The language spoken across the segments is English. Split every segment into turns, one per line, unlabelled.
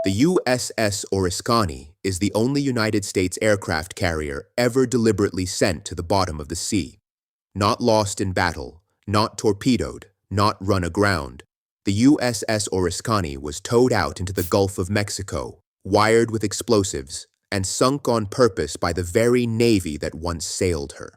The USS Oriskany is the only United States aircraft carrier ever deliberately sent to the bottom of the sea. Not lost in battle, not torpedoed, not run aground, the USS Oriskany was towed out into the Gulf of Mexico, wired with explosives, and sunk on purpose by the very Navy that once sailed her.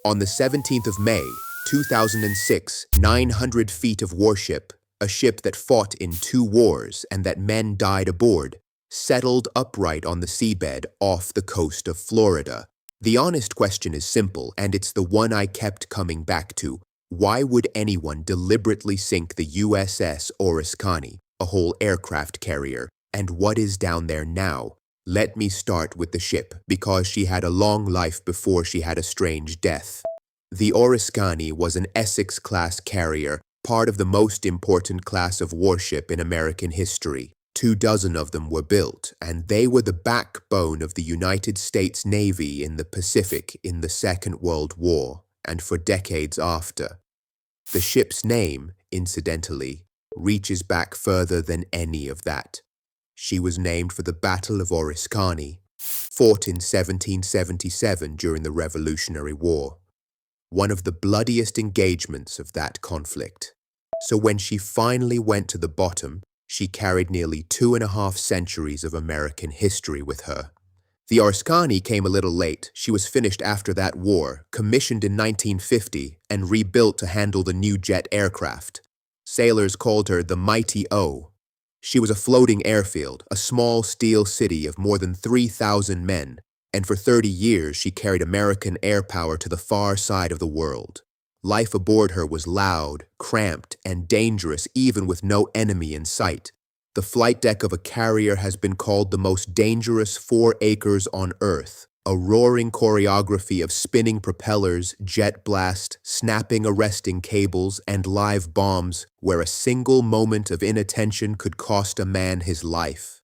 On the 17th of May, 2006, 900 feet of warship, a ship that fought in 2 wars and that men died aboard, settled upright on the seabed off the coast of Florida. The honest question is simple, and it's the one I kept coming back to. Why would anyone deliberately sink the USS Oriskany, a whole aircraft carrier, and what is down there now? Let me start with the ship, because she had a long life before she had a strange death. The Oriskany was an Essex-class carrier, part of the most important class of warship in American history. 24 of them were built, and they were the backbone of the United States Navy in the Pacific in the Second World War, and for decades after. The ship's name, incidentally, reaches back further than any of that. She was named for the Battle of Oriskany, fought in 1777 during the Revolutionary War, one of the bloodiest engagements of that conflict. So when she finally went to the bottom, she carried nearly 2.5 centuries of American history with her. The Oriskany came a little late. She was finished after that war, commissioned in 1950, and rebuilt to handle the new jet aircraft. Sailors called her the Mighty O. She was a floating airfield, a small steel city of more than 3,000 men, and for 30 years she carried American air power to the far side of the world. Life aboard her was loud, cramped, and dangerous even with no enemy in sight. The flight deck of a carrier has been called the most dangerous 4 acres on Earth, a roaring choreography of spinning propellers, jet blast, snapping arresting cables, and live bombs where a single moment of inattention could cost a man his life.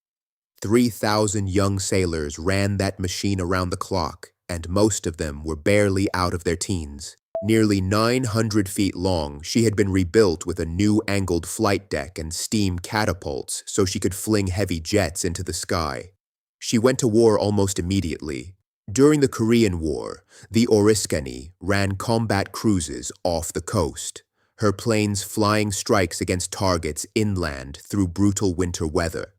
3,000 young sailors ran that machine around the clock, and most of them were barely out of their teens. Nearly 900 feet long, she had been rebuilt with a new angled flight deck and steam catapults so she could fling heavy jets into the sky. She went to war almost immediately. During the Korean War, the Oriskany ran combat cruises off the coast, her planes flying strikes against targets inland through brutal winter weather.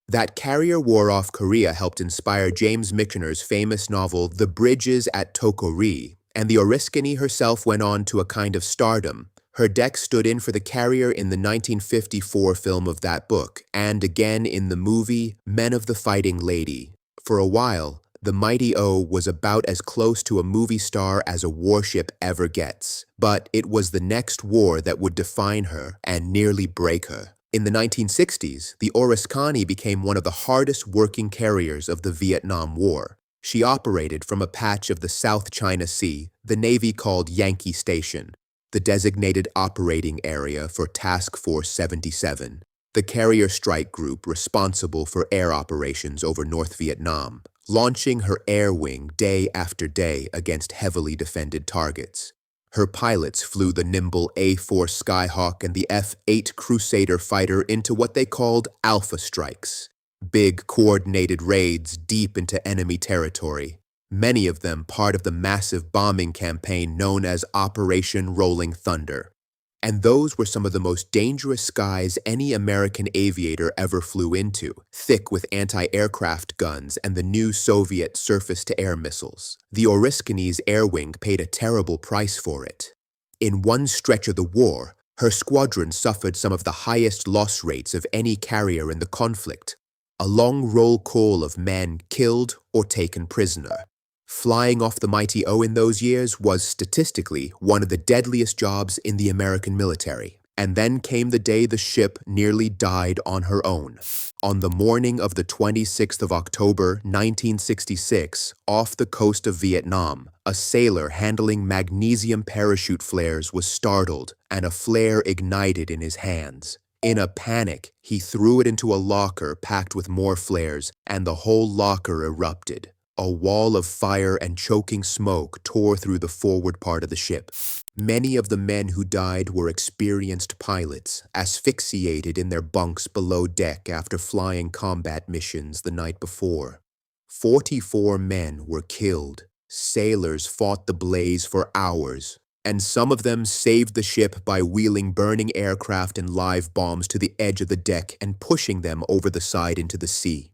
That carrier war off Korea helped inspire James McCain's famous novel The Bridges at Tokori, and the Oriskany herself went on to a kind of stardom. Her deck stood in for the carrier in the 1954 film of that book, and again in the movie Men of the Fighting Lady. For a while, the Mighty O was about as close to a movie star as a warship ever gets, but it was the next war that would define her and nearly break her. In the 1960s, the Oriskany became one of the hardest working carriers of the Vietnam War. She operated from a patch of the South China Sea the Navy called Yankee Station, the designated operating area for Task Force 77, the carrier strike group responsible for air operations over North Vietnam, launching her air wing day after day against heavily defended targets. Her pilots flew the nimble A-4 Skyhawk and the F-8 Crusader fighter into what they called alpha strikes. Big, coordinated raids deep into enemy territory, many of them part of the massive bombing campaign known as Operation Rolling Thunder. And those were some of the most dangerous skies any American aviator ever flew into, thick with anti-aircraft guns and the new Soviet surface-to-air missiles. The Oriskany's air wing paid a terrible price for it. In one stretch of the war, her squadron suffered some of the highest loss rates of any carrier in the conflict. A long roll call of men killed or taken prisoner. Flying off the Mighty O in those years was statistically one of the deadliest jobs in the American military. And then came the day the ship nearly died on her own. On the morning of the 26th of October, 1966, off the coast of Vietnam, a sailor handling magnesium parachute flares was startled, and a flare ignited in his hands. In a panic, he threw it into a locker packed with more flares, and the whole locker erupted. A wall of fire and choking smoke tore through the forward part of the ship. Many of the men who died were experienced pilots, asphyxiated in their bunks below deck after flying combat missions the night before. 44 men were killed. Sailors fought the blaze for hours, and some of them saved the ship by wheeling burning aircraft and live bombs to the edge of the deck and pushing them over the side into the sea.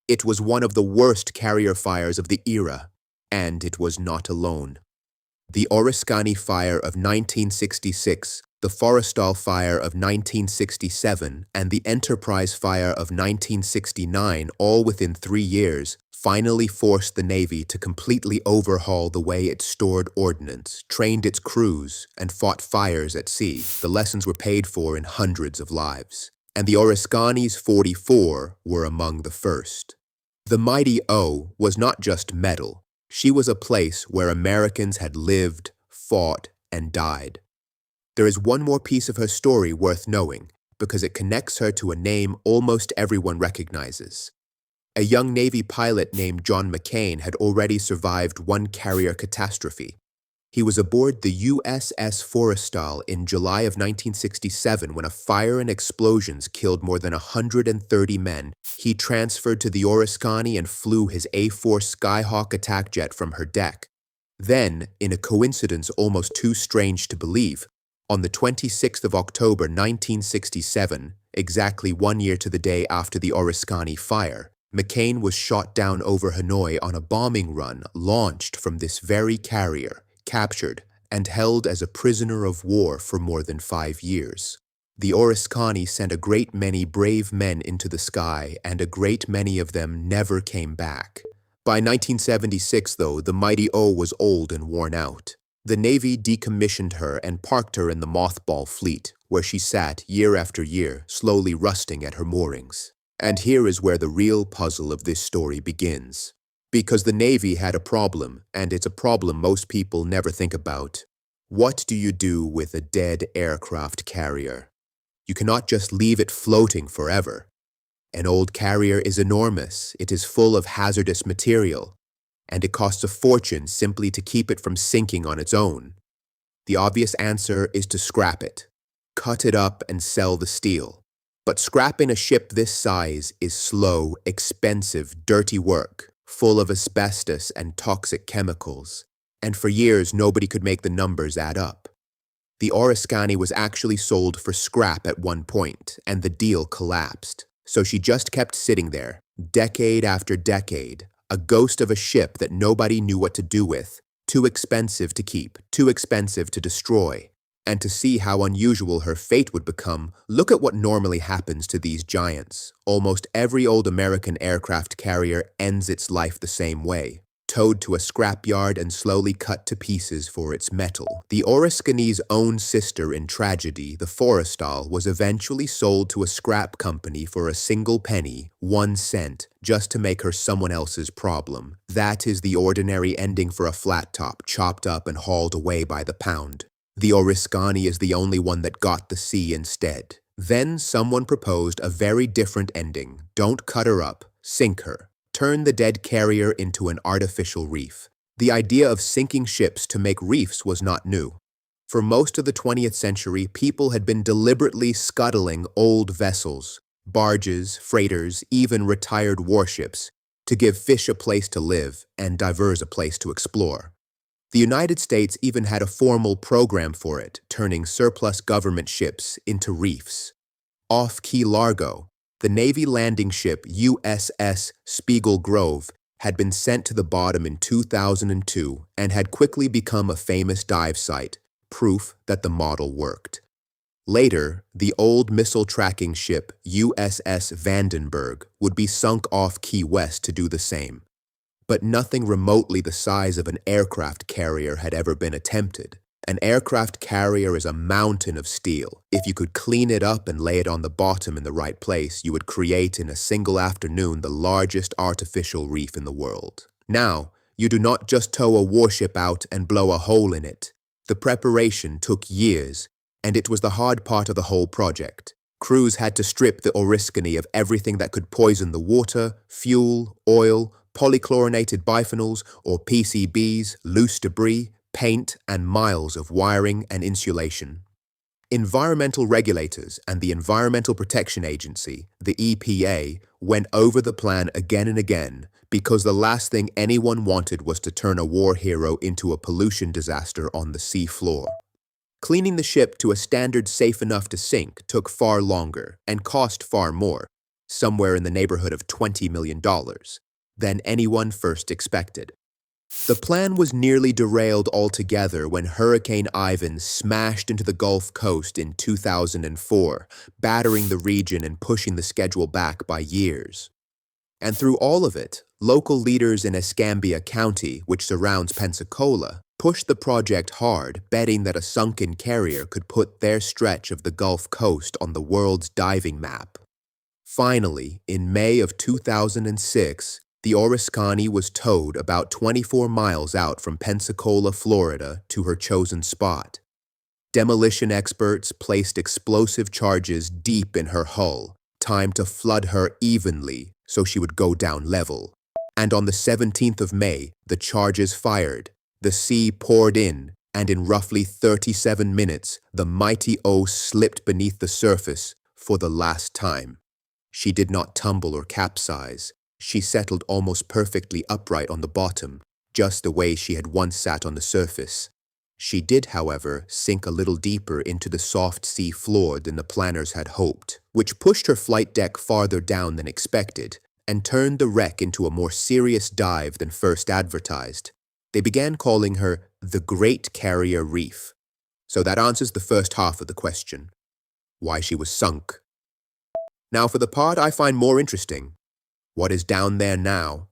It was one of the worst carrier fires of the era, and it was not alone. The Oriskany fire of 1966, the Forrestal fire of 1967, and the Enterprise fire of 1969, all within 3 years, finally forced the Navy to completely overhaul the way it stored ordnance, trained its crews, and fought fires at sea. The lessons were paid for in hundreds of lives, and the Oriskany's 44 were among the first. The mighty O was not just metal. She was a place where Americans had lived, fought, and died. There is one more piece of her story worth knowing, because it connects her to a name almost everyone recognizes. A young Navy pilot named John McCain had already survived one carrier catastrophe. He was aboard the USS Forrestal in July of 1967 when a fire and explosions killed more than 130 men. He transferred to the Oriskany and flew his A-4 Skyhawk attack jet from her deck. Then, in a coincidence almost too strange to believe, on the 26th of October 1967, exactly 1 year to the day after the Oriskany fire, McCain was shot down over Hanoi on a bombing run launched from this very carrier, captured, and held as a prisoner of war for more than 5 years. The Oriskany sent a great many brave men into the sky, and a great many of them never came back. By 1976, though, the mighty O was old and worn out. The Navy decommissioned her and parked her in the Mothball fleet, where she sat year after year, slowly rusting at her moorings. And here is where the real puzzle of this story begins. Because the Navy had a problem, and it's a problem most people never think about. What do you do with a dead aircraft carrier? You cannot just leave it floating forever. An old carrier is enormous, it is full of hazardous material, and it costs a fortune simply to keep it from sinking on its own. The obvious answer is to scrap it. Cut it up and sell the steel. But scrapping a ship this size is slow, expensive, dirty work, full of asbestos and toxic chemicals, and for years nobody could make the numbers add up. The Oriskany was actually sold for scrap at one point, and the deal collapsed. So she just kept sitting there, decade after decade, a ghost of a ship that nobody knew what to do with, too expensive to keep, too expensive to destroy. And to see how unusual her fate would become, look at what normally happens to these giants. Almost every old American aircraft carrier ends its life the same way, towed to a scrapyard and slowly cut to pieces for its metal. The Oriskany's own sister in tragedy, the Forrestal, was eventually sold to a scrap company for a single penny, 1 cent, just to make her someone else's problem. That is the ordinary ending for a flat top, chopped up and hauled away by the pound. The Oriskany is the only one that got the sea instead. Then someone proposed a very different ending. Don't cut her up, sink her. Turn the dead carrier into an artificial reef. The idea of sinking ships to make reefs was not new. For most of the 20th century, people had been deliberately scuttling old vessels, barges, freighters, even retired warships, to give fish a place to live and divers a place to explore. The United States even had a formal program for it, turning surplus government ships into reefs. Off Key Largo, the Navy landing ship USS Spiegel Grove had been sent to the bottom in 2002 and had quickly become a famous dive site, proof that the model worked. Later, the old missile tracking ship USS Vandenberg would be sunk off Key West to do the same. But nothing remotely the size of an aircraft carrier had ever been attempted. An aircraft carrier is a mountain of steel. If you could clean it up and lay it on the bottom in the right place, you would create in a single afternoon the largest artificial reef in the world. Now, you do not just tow a warship out and blow a hole in it. The preparation took years, and it was the hard part of the whole project. Crews had to strip the Oriskany of everything that could poison the water, fuel, oil, polychlorinated biphenyls or PCBs, loose debris, paint, and miles of wiring and insulation. Environmental regulators and the Environmental Protection Agency, the EPA, went over the plan again and again because the last thing anyone wanted was to turn a war hero into a pollution disaster on the sea floor. Cleaning the ship to a standard safe enough to sink took far longer and cost far more, somewhere in the neighborhood of $20 million, than anyone first expected. The plan was nearly derailed altogether when Hurricane Ivan smashed into the Gulf Coast in 2004, battering the region and pushing the schedule back by years. And through all of it, local leaders in Escambia County, which surrounds Pensacola, pushed the project hard, betting that a sunken carrier could put their stretch of the Gulf Coast on the world's diving map. Finally, in May of 2006, the Oriskany was towed about 24 miles out from Pensacola, Florida, to her chosen spot. Demolition experts placed explosive charges deep in her hull, timed to flood her evenly so she would go down level. And on the 17th of May, the charges fired, the sea poured in, and in roughly 37 minutes, the mighty O slipped beneath the surface for the last time. She did not tumble or capsize. She settled almost perfectly upright on the bottom, just the way she had once sat on the surface. She did, however, sink a little deeper into the soft sea floor than the planners had hoped, which pushed her flight deck farther down than expected and turned the wreck into a more serious dive than first advertised. They began calling her the Great Carrier Reef. So that answers the first half of the question, why she was sunk. Now for the part I find more interesting, what is down there now?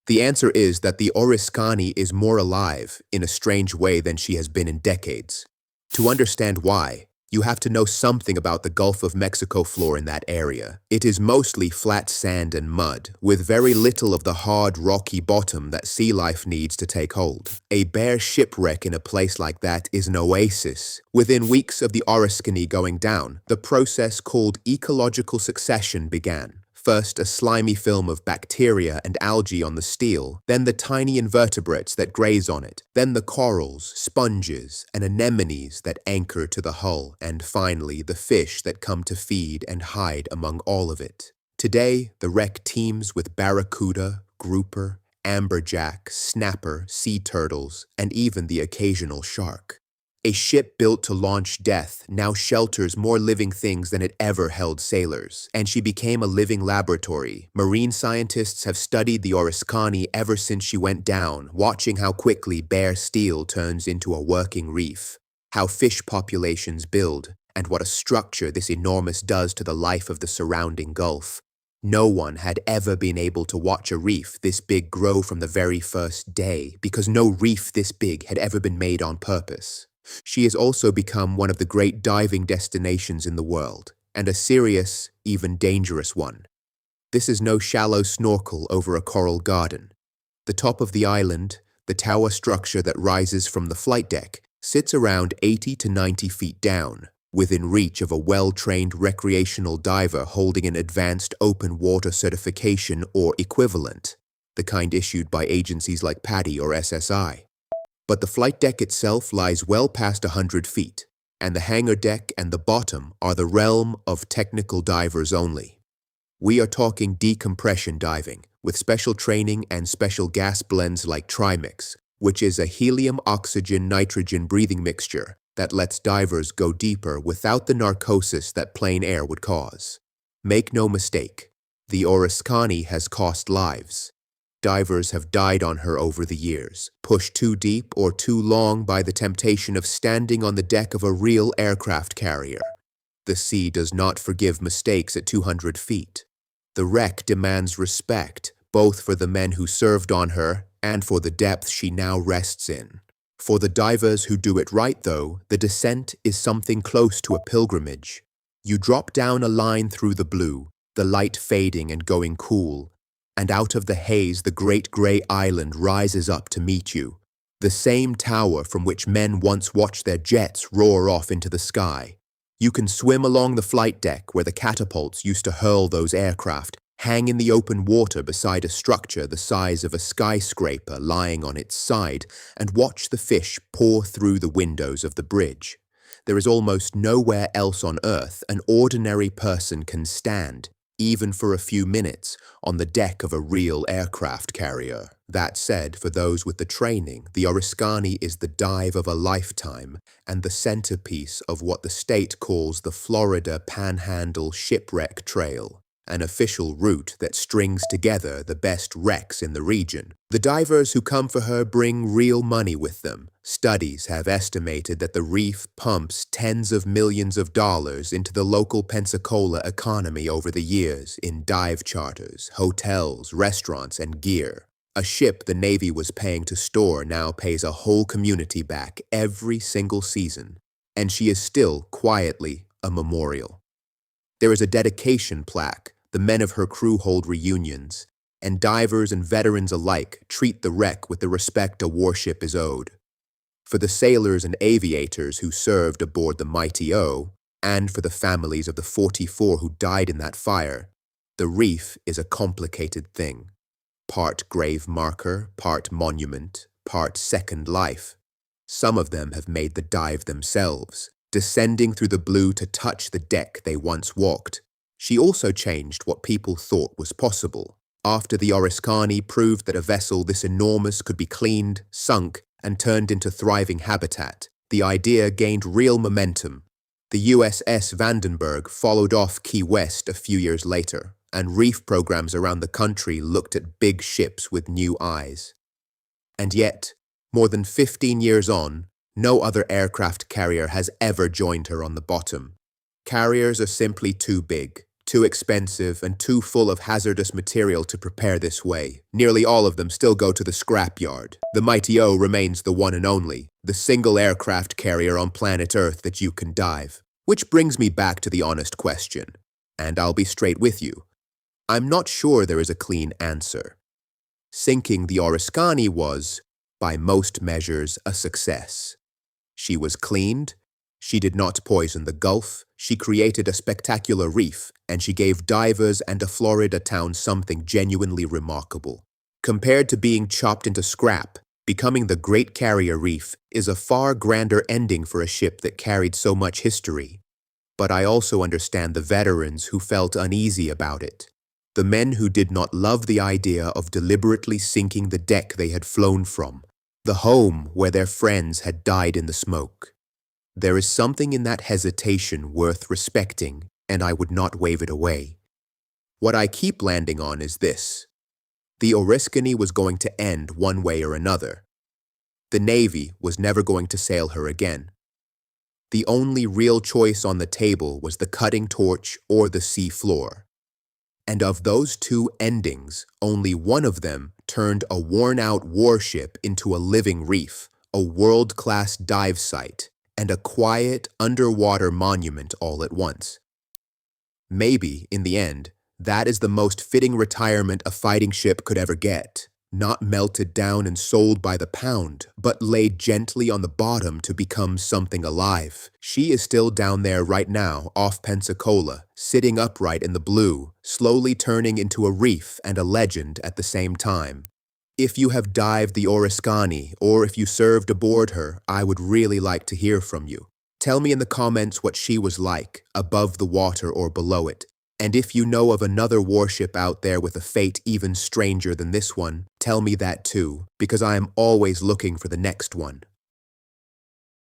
The answer is that the Oriskany is more alive in a strange way than she has been in decades. To understand why, you have to know something about the Gulf of Mexico floor in that area. It is mostly flat sand and mud, with very little of the hard, rocky bottom that sea life needs to take hold. A bare shipwreck in a place like that is an oasis. Within weeks of the Oriskany going down, the process called ecological succession began. First, a slimy film of bacteria and algae on the steel, then the tiny invertebrates that graze on it, then the corals, sponges, and anemones that anchor to the hull, and finally the fish that come to feed and hide among all of it. Today, the wreck teems with barracuda, grouper, amberjack, snapper, sea turtles, and even the occasional shark. A ship built to launch death now shelters more living things than it ever held sailors, and she became a living laboratory. Marine scientists have studied the Oriskany ever since she went down, watching how quickly bare steel turns into a working reef, how fish populations build, and what a structure this enormous does to the life of the surrounding Gulf. No one had ever been able to watch a reef this big grow from the very first day, because no reef this big had ever been made on purpose. She has also become one of the great diving destinations in the world, and a serious, even dangerous one. This is no shallow snorkel over a coral garden. The top of the island, the tower structure that rises from the flight deck, sits around 80 to 90 feet down, within reach of a well-trained recreational diver holding an advanced open water certification or equivalent, the kind issued by agencies like PADI or SSI. But the flight deck itself lies well past 100 feet, and the hangar deck and the bottom are the realm of technical divers only. We are talking decompression diving, with special training and special gas blends like Trimix, which is a helium-oxygen-nitrogen breathing mixture that lets divers go deeper without the narcosis that plain air would cause. Make no mistake, the Oriskany has cost lives. Divers have died on her over the years, pushed too deep or too long by the temptation of standing on the deck of a real aircraft carrier. The sea does not forgive mistakes at 200 feet. The wreck demands respect, both for the men who served on her and for the depth she now rests in. For the divers who do it right, though, the descent is something close to a pilgrimage. You drop down a line through the blue, the light fading and going cool, and out of the haze the great grey island rises up to meet you, the same tower from which men once watched their jets roar off into the sky. You can swim along the flight deck where the catapults used to hurl those aircraft, Hang in the open water beside a structure the size of a skyscraper lying on its side and watch the fish pour through the windows of the bridge. There is almost nowhere else on Earth an ordinary person can stand, even for a few minutes, on the deck of a real aircraft carrier. That said, for those with the training, the Oriskany is the dive of a lifetime and the centerpiece of what the state calls the Florida Panhandle Shipwreck Trail, an official route that strings together the best wrecks in the region. The divers who come for her bring real money with them. Studies have estimated that the reef pumps tens of millions of dollars into the local Pensacola economy over the years in dive charters, hotels, restaurants, and gear. A ship the Navy was paying to store now pays a whole community back every single season, and she is still quietly a memorial. There is a dedication plaque. The men of her crew hold reunions, and divers and veterans alike treat the wreck with the respect a warship is owed. For the sailors and aviators who served aboard the Mighty O, and for the families of the 44 who died in that fire, the reef is a complicated thing. Part grave marker, part monument, part second life. Some of them have made the dive themselves, descending through the blue to touch the deck they once walked. She also changed what people thought was possible. After the Oriskany proved that a vessel this enormous could be cleaned, sunk, and turned into thriving habitat, the idea gained real momentum. The USS Vandenberg followed off Key West a few years later, and reef programs around the country looked at big ships with new eyes. And yet, more than 15 years on, no other aircraft carrier has ever joined her on the bottom. Carriers are simply too big, too expensive, and too full of hazardous material to prepare this way. Nearly all of them still go to the scrapyard. The Mighty O remains the one and only, the single aircraft carrier on planet Earth that you can dive. Which brings me back to the honest question, and I'll be straight with you. I'm not sure there is a clean answer. Sinking the Oriskany was, by most measures, a success. She was cleaned, she did not poison the Gulf, she created a spectacular reef, and she gave divers and a Florida town something genuinely remarkable. Compared to being chopped into scrap, becoming the Great Carrier Reef is a far grander ending for a ship that carried so much history. But I also understand the veterans who felt uneasy about it. The men who did not love the idea of deliberately sinking the deck they had flown from, the home where their friends had died in the smoke. There is something in that hesitation worth respecting, and I would not wave it away. What I keep landing on is this. The Oriskany was going to end one way or another. The Navy was never going to sail her again. The only real choice on the table was the cutting torch or the sea floor. And of those two endings, only one of them turned a worn-out warship into a living reef, a world-class dive site, and a quiet underwater monument all at once. Maybe, in the end, that is the most fitting retirement a fighting ship could ever get. Not melted down and sold by the pound, but laid gently on the bottom to become something alive. She is still down there right now, off Pensacola, sitting upright in the blue, slowly turning into a reef and a legend at the same time. If you have dived the Oriskany, or if you served aboard her, I would really like to hear from you. Tell me in the comments what she was like, above the water or below it. And if you know of another warship out there with a fate even stranger than this one, tell me that too, because I am always looking for the next one.